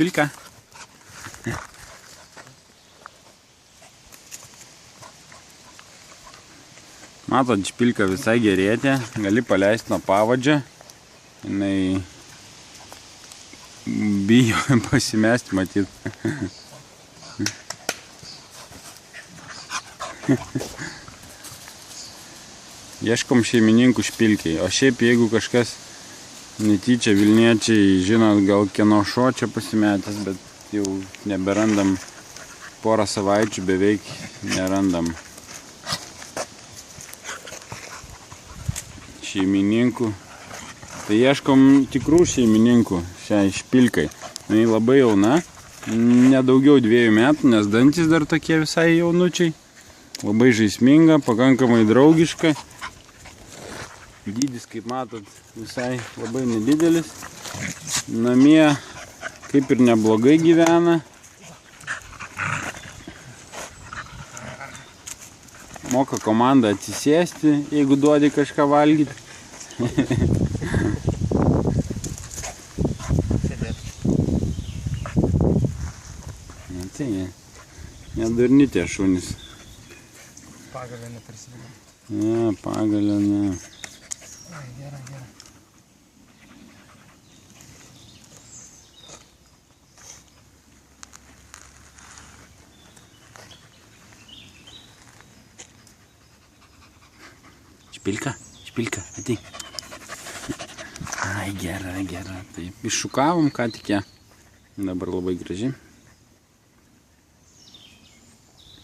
špilka. Matot, špilka visai gerėtė, gali paleisti nuo pavadžio. Jinai bijo pasimesti, matyt. Ieškom šeimininkų špilkiai, o šiaip jeigu kažkas netyčia Vilniečiai, žinot, gal kieno šuo čia pasimetęs, bet jau neberandam, porą savaičių beveik nerandam šeimininkų. Tai ieškom tikrų šeimininkų šiai špilkai. Jis labai jauna, nedaugiau 2 metų, nes dantis dar tokie visai jaunučiai. Labai žaisminga, pakankamai draugiška. Dydis, kaip matot, visai labai nedidelis. Namie kaip ir neblogai gyvena. Moka komandą atsisėsti, jeigu duodi kažką valgyti. Tai nedurni tie šunys. Pagalio neprisidėjo. Ne, pagalio ne. Ai, gera. Špilka, ateik. Ai, gera. Taip, iššukavom ką tik ją. Dabar labai graži.